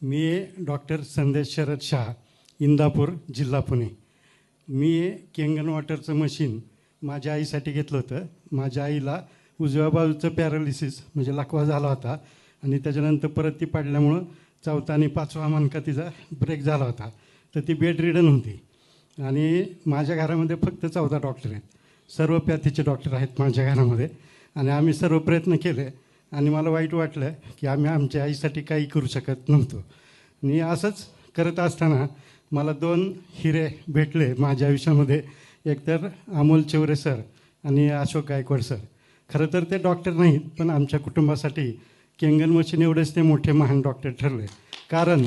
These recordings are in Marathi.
मी डॉक्टर संदेश शरद शाह, इंदापूर, जिल्हा पुणे. मी केंगन वॉटरचं मशीन माझ्या आईसाठी घेतलं होतं. माझ्या आईला उजव्या बाजूचं पॅरालिसिस म्हणजे लकवा झाला होता आणि त्याच्यानंतर परत ती पडल्यामुळं चौथा आणि पाचवा मणका तिचा ब्रेक झाला होता. तर ती बेड रिडन होती आणि माझ्या घरामध्ये फक्त 14 डॉक्टर आहेत. सर्व पॅथीचे डॉक्टर आहेत माझ्या घरामध्ये आणि आम्ही सर्व प्रयत्न केले आणि मला वाईट वाटलं की आम्ही आमच्या आईसाठी काही करू शकत नव्हतो. आणि असंच करत असताना मला 2 हिरे भेटले माझ्या आयुष्यामध्ये. एकतर अमोल चौरे सर आणि अशोक गायकवाड सर. खरं तर ते डॉक्टर नाहीत, पण आमच्या कुटुंबासाठी केंगन मशीन एवढेच ते मोठे महान डॉक्टर ठरले. कारण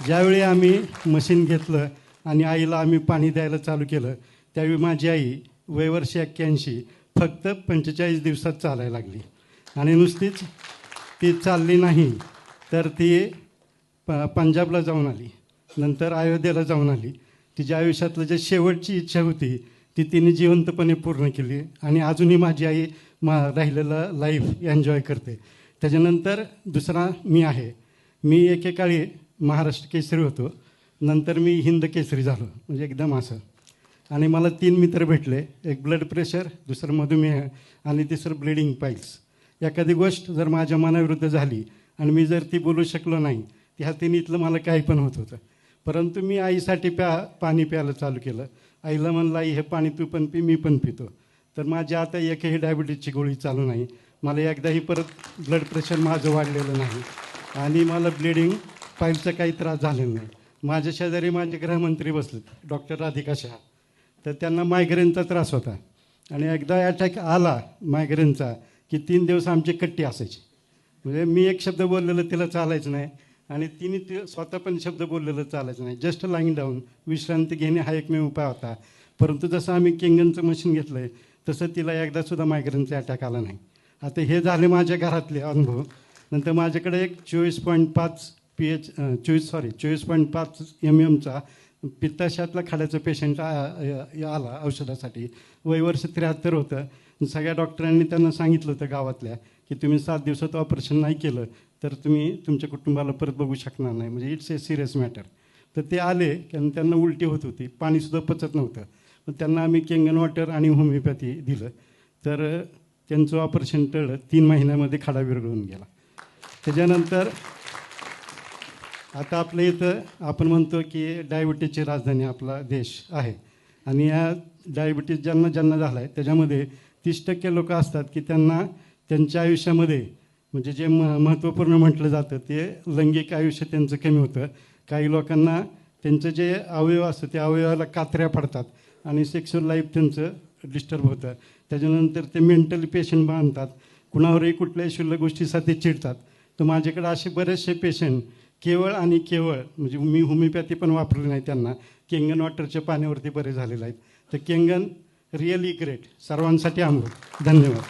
ज्यावेळी आम्ही मशीन घेतलं आणि आईला आम्ही पाणी द्यायला चालू केलं त्यावेळी माझी आई वयवर्ष 81 फक्त 45 दिवसात चालायला लागली. आणि नुसतीच ती चालली नाही तर ती पंजाबला जाऊन आली, नंतर अयोध्येला जाऊन आली. तिच्या आयुष्यातलं जे शेवटची इच्छा होती ती तिने जिवंतपणे पूर्ण केली आणि अजूनही माझी आई राहिलेलं लाईफ एन्जॉय करते. त्याच्यानंतर दुसरा मी आहे. मी एकेकाळी महाराष्ट्र केसरी होतो, नंतर मी हिंद केसरी झालो, म्हणजे एकदम असं. आणि मला 3 मित्र भेटले. एक ब्लड प्रेशर, दुसरं मधुमेह आणि तिसरं ब्लिडिंग पाईल्स. एखादी गोष्ट जर माझ्या मनाविरुद्ध झाली आणि मी जर ती बोलू शकलो नाही, ह्या तिन्हीतलं मला काही पण होत होतं. परंतु मी आईसाठी पाणी प्यायला चालू केलं. आईला म्हणलं, आई हे पाणी तू पण पी, मी पण पितो. तर माझी आता एकही डायबिटीजची गोळी चालू नाही. मला एकदाही परत ब्लड प्रेशर माझं वाढलेलं नाही आणि मला ब्लिडिंग पाईलचा काही त्रास झालेला नाही. माझ्या शेजारी माझे गृहमंत्री बसलेत, डॉक्टर राधिका शाह. तर त्यांना मायग्रेनचा त्रास होता आणि एकदा अटॅक आला मायग्रेनचा की 3 दिवस आमची कट्टी असायची. म्हणजे मी एक शब्द बोललेलं तिला चालायचं नाही आणि तिने ते स्वतः पण शब्द बोललेलं चालायचं नाही. जस्ट लाईंग डाऊन, विश्रांती घेणे हा एकमेव उपाय होता. परंतु जसं आम्ही केंगनचं मशीन घेतलं आहे तसं तिला एकदासुद्धा मायग्रेनचा अटॅक आला नाही. आता हे झाले माझ्या घरातले अनुभव. नंतर माझ्याकडे एक 24.5 mm पित्ताशयातला खाड्याचं पेशंट आला औषधासाठी. वयवर्ष 73 होतं. सगळ्या डॉक्टरांनी त्यांना सांगितलं होतं गावातल्या की तुम्ही 7 दिवसात ऑपरेशन नाही केलं तर तुम्ही तुमच्या कुटुंबाला परत बघू शकणार नाही, म्हणजे इट्स ए सिरियस मॅटर. तर ते आले कारण त्यांना उलटी होत होती, पाणीसुद्धा पचत नव्हतं. पण त्यांना आम्ही केंगन वॉटर आणि होमिओपॅथी दिलं तर त्यांचं ऑपरेशन टळलं. 3 महिन्यामध्ये खाडा विरघळून गेला. त्याच्यानंतर आता आपल्या इथं आपण म्हणतो की डायबिटीजची राजधानी आपला देश आहे आणि या डायबिटीज ज्यांना झाला आहे त्याच्यामध्ये 30% लोक असतात की त्यांना त्यांच्या आयुष्यामध्ये म्हणजे जे महत्त्वपूर्ण म्हटलं जातं ते लैंगिक आयुष्य त्यांचं कमी होतं. काही लोकांना त्यांचं जे अवयव असतं त्या अवयवाला कात्र्या पडतात आणि सेक्शुअल लाईफ त्यांचं डिस्टर्ब होतं. त्याच्यानंतर ते मेंटली पेशंट बांधतात, कुणावरही कुठल्याही क्षुल्लक गोष्टीसाठी चिडतात. तर माझ्याकडे असे बरेचसे पेशंट केवळ आणि केवळ म्हणजे मी होमिओपॅथी पण वापरली नाही त्यांना केंगन वॉटरच्या पाण्यावरती बरे झालेले आहेत. तर केंगन रिअली ग्रेट. सर्वांसाठी अमृत. धन्यवाद.